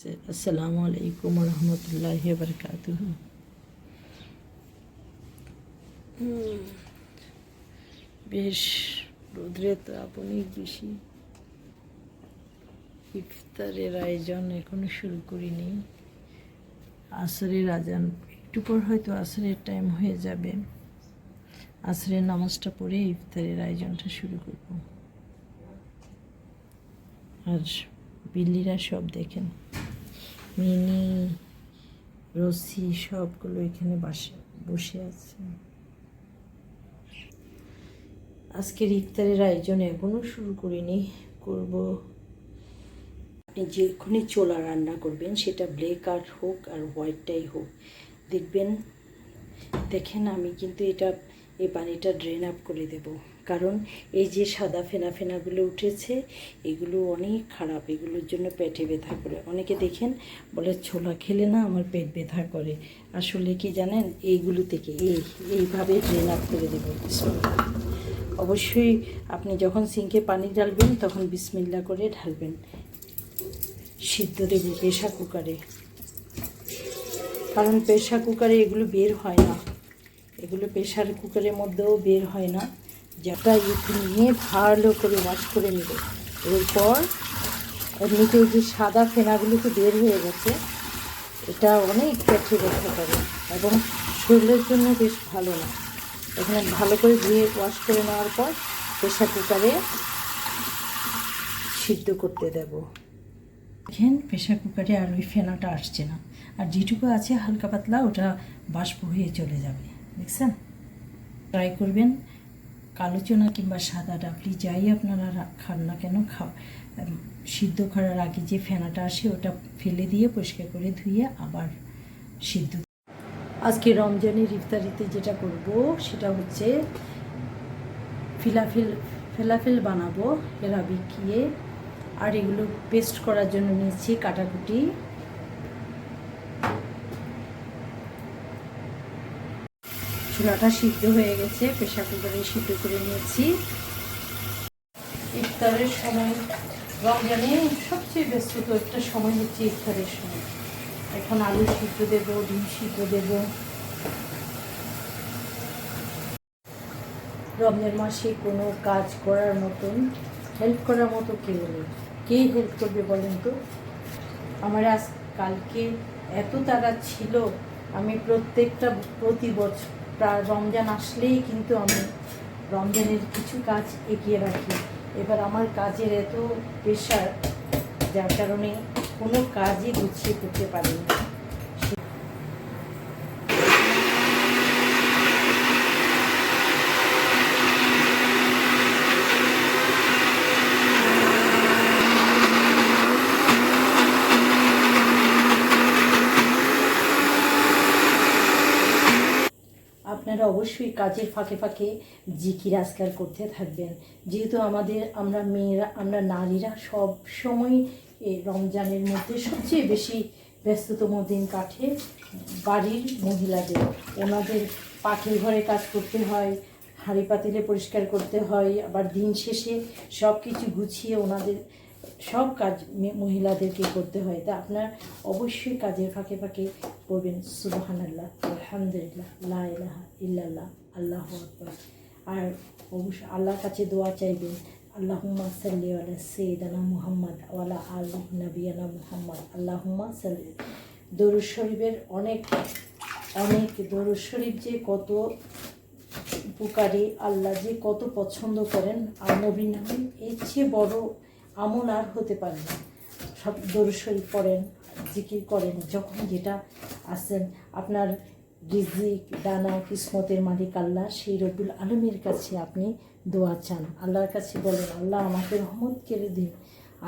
আসসালামু আলাইকুম রহমতুল্লাহি বারাকাতুহু। বেশ রোদ্রের তাপ অনেক বেশি। ইফতারের আয়োজন এখনো শুরু করিনি। আসরের আজান একটু পর হয়তো আসরের টাইম হয়ে যাবে। আসরের নামাজটা পড়ে ইফতারের আয়োজনটা শুরু করব। আর বিল্লিরা সব দেখেন, মিনি রসি সবগুলো এখানে বসে আছে। আজকের ইফতারের আয়োজন এখনও শুরু করিনি, করব। আপনি যেখানে ছোলা রান্না করবেন, সেটা ব্ল্যাক আর হোক আর হোয়াইটটাই হোক, দেখেন আমি কিন্তু এই পানিটা ড্রেন আপ করে দেব। কারণ এই যে সাদা ফেনাগুলো উঠেছে, এগুলো অনেক খারাপ। এগুলোর জন্য পেটে ব্যথা করে। অনেকে দেখেন বলে ছোলা খেলে না আমার পেট ব্যথা করে। আসলে কি জানেন, এইগুলো থেকে এইভাবে ড্রেন আপ করে দেব। অবশ্যই আপনি যখন সিঙ্কে পানি ঢালবেন তখন বিসমিল্লা করে ঢালবেন। সিদ্ধ দেব প্রেশার কুকারে, কারণ প্রেশার কুকারে এগুলো বের হয় না। এগুলো প্রেশার কুকারের মধ্যেও বের হয় না। যেটা নিয়ে ভালো করে ওয়াশ করে নেব। এরপর এমনিতে যে সাদা ফেনাগুলো তো বের হয়ে গেছে, এটা অনেক পেটে ব্যথা করে এবং শরীরের জন্য বেশ ভালো না। এখানে ভালো করে ধুয়ে ওয়াশ করে নেওয়ার পর প্রেশার কুকারে সিদ্ধ করতে দেব। দেখেন প্রেশার কুকারে আর ওই ফেনাটা আসছে না, আর যেটুকু আছে হালকা পাতলা ওটা বাষ্প হয়ে চলে যাবে। দেখছেন? ট্রাই করবেন। কালো চনা কিংবা সাদা ডাবলি যাই আপনারা খান না কেন, সিদ্ধ করার আগে যে ফেনাটা আসে ওটা ফেলে দিয়ে পরিষ্কার করে ধুয়ে আবার সিদ্ধ। আজকে রমজানের ইফতারিতে যেটা করব সেটা হচ্ছে ফেলাফেল বানাবো এরাবিকিয়ে। আর এগুলো পেস্ট করার জন্য নিয়েছি কাটাকুটি। ছোলাটা সিদ্ধ হয়ে গেছে, প্রেশার কুকারে সিদ্ধ করে নিয়েছি। ইফতারের সময়, রমজানে সবচেয়ে ব্যস্তত একটা সময় হচ্ছে ইফতারের সময়। এখন আলু সিদ্ধ দেব, ডিম সিদ্ধ দেব। রমজান মাসে কোনো কাজ করার মতন, হেল্প করার মতো কেউ নেই। কে হেল্প করবে বলেন তো? আমার কালকে এত তাড়া ছিল, আমি প্রতি বছর রমজান আসলেই কিন্তু আমি রমজানের কিছু কাজ এগিয়ে রাখি। এবার আমার কাজের এত প্রেশার, যার কারণে কোনো কাজই গুছিয়ে করতে পারিনি। আপনারা অবশ্যই কাজের ফাঁকে ফাঁকে জিকির আজকার করতে থাকবেন। যেহেতু আমরা নারীরা সব সময় রমজানের মধ্যে সবচেয়ে বেশি ব্যস্ততম দিন কাটে বাড়ির মহিলাদের। ওনাদের পাখির ঘরে কাজ করতে হয়, হাঁড়ি পাতিলে পরিষ্কার করতে হয়, আবার দিন শেষে সব কিছু গুছিয়ে ওনাদের সব কাজ মহিলাদেরকে করতে হয়। তা আপনার অবশ্যই কাজের ফাঁকে ফাঁকে করবেন সুবহানাল্লাহ, আলহামদুলিল্লাহ, লা ইলাহা ইল্লাল্লাহ, আল্লাহু আকবার। আর অবশ্যই আল্লাহর কাছে দোয়া চাইবেন, আল্লাহুম্মা সাল্লি আলা সাইয়্যিদানা মুহাম্মদ ওয়া আলা আলি নবিয়ানা মুহাম্মদ, আল্লাহুম্মা সাল্লি। দরুদ শরীফের অনেক দরুদ শরীফ যে কত উপকারী, আল্লাহ যে কত পছন্দ করেন, আর নবী নামে এর চেয়ে বড় আমল আর হতে পারে না। সব দরুদ শরীফ পড়েন, জিকির করেন, যখন যেটা আসেন। আপনার রিজিক, দানা, কিসমতের মালিক আল্লাহ, সেই রব্বুল আলমের কাছে আপনি দোয়া চান। আল্লাহর কাছে বলেন, আল্লাহ আমাকে রহমত কেড়ে দিন।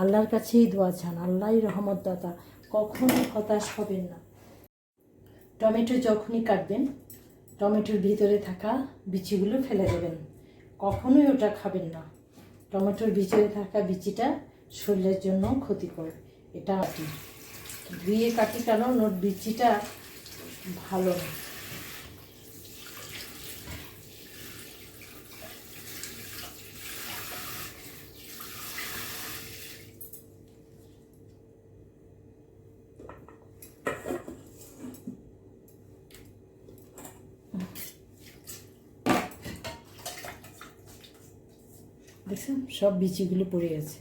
আল্লাহর কাছেই দোয়া চান, আল্লাহই রহমত দাতা। কখনই হতাশ হবেন না। টমেটো যখনই কাটবেন, টমেটোর ভিতরে থাকা বিচিগুলো ফেলে দেবেন। কখনোই ওটা খাবেন না। টমেটোর ভিতরে থাকা বিচিটা শরীরের জন্য ক্ষতিকর। এটা ধুয়ে কাটি, কারণ ওর বিচিটা ভালো না। দেখছেন সব বিচিগুলো পড়ে গেছে।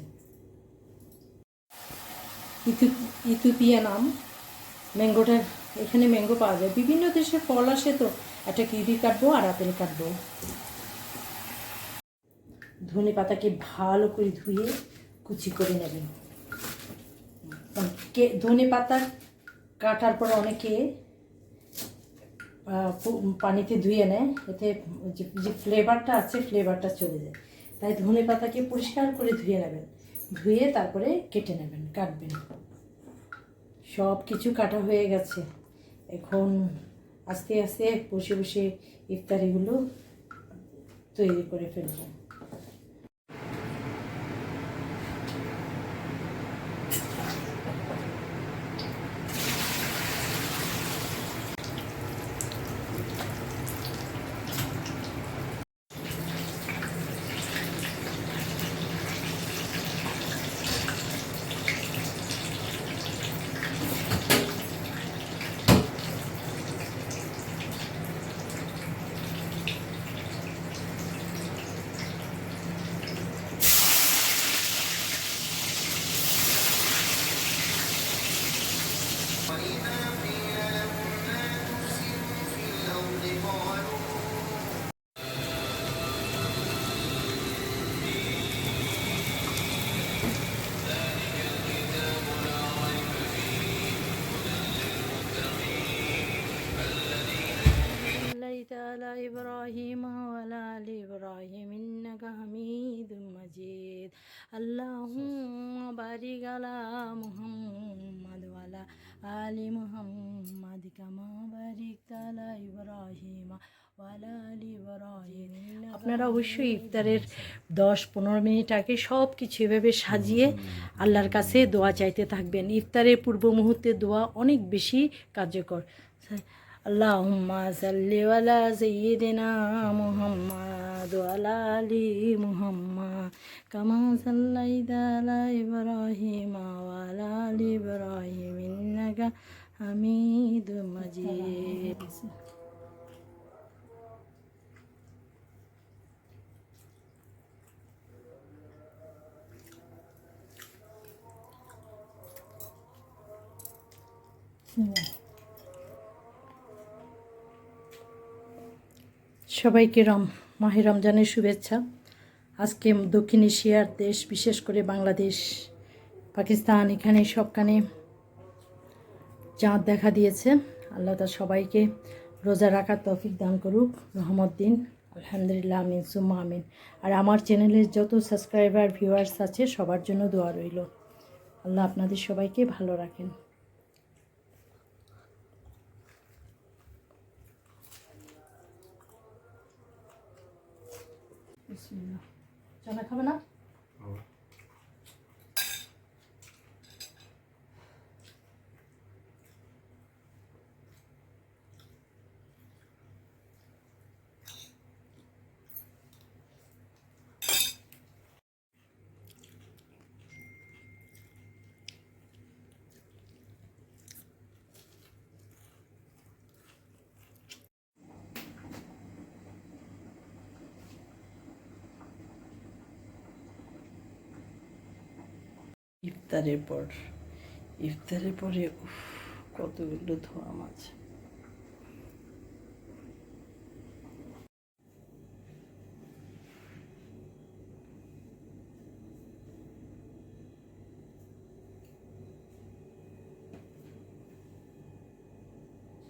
ইথিওপিয়ান আম, ম্যাঙ্গোটা, এখানে ম্যাঙ্গো পাওয়া যায়, বিভিন্ন দেশের ফল আসে তো একটা কিউই কাটবো আর আপেল কাটবো। ধনে পাতাকে ভালো করে ধুয়ে কুচি করে নেবেন। ধনে পাতা কাটার পর অনেকে পানিতে ধুয়ে নেয়, এতে যে ফ্লেভারটা আছে ফ্লেভারটা চলে যায়। তাই ধনে পাতাকে পরিষ্কার করে ধুয়ে নেবেন, ধুয়ে তারপরে কেটে নেবেন, কাটবেন। সব কিছু কাটা হয়ে গেছে, এখন আস্তে আস্তে বসে বসে ইফতারিগুলো তৈরি করে ফেলবো। على إبراهيم وعلى آل إبراهيم إنك حميد مجيد اللهم بارك على محمد وعلى آل محمد كما باركت على إبراهيم وعلى آل إبراهيم। আপনারা অবশ্যই ইফতারের 10-15 মিনিট আগে সব কিছু এভাবে সাজিয়ে আল্লাহর কাছে দোয়া চাইতে থাকবেন। ইফতারের পূর্ব মুহূর্তে দোয়া অনেক বেশি কার্যকর। আল্লাহুম্মা সাল্লি আলা সাইয়্যিদিনা মুহাম্মাদ ওয়া আলা আলি মুহাম্মাদ কামা সাল্লাইতা আলা ইব্রাহিম ওয়া আলা আলি ইব্রাহিম ইন্নাকা হামিদুম মাজিদ। সবাইকে মাহে রমজানের শুভেচ্ছা। আজকে দক্ষিণ এশিয়ার দেশ, বিশেষ করে বাংলাদেশ, পাকিস্তান, এখানে সবখানে চাঁদ দেখা দিয়েছে। আল্লাহ তাআলা সবাইকে রোজা রাখার তৌফিক দান করুক, রহমত দিন। আলহামদুলিল্লাহ, আমিন সুম্মা আমিন। আর আমার চ্যানেলের যত সাবস্ক্রাইবার ভিউয়ার্স আছে সবার জন্য দোয়া রইল। আল্লাহ আপনাদের সবাইকে ভালো রাখেন। চানা খাবে না? ইফতারের পরে কতগুলো ধোয়া মাছ।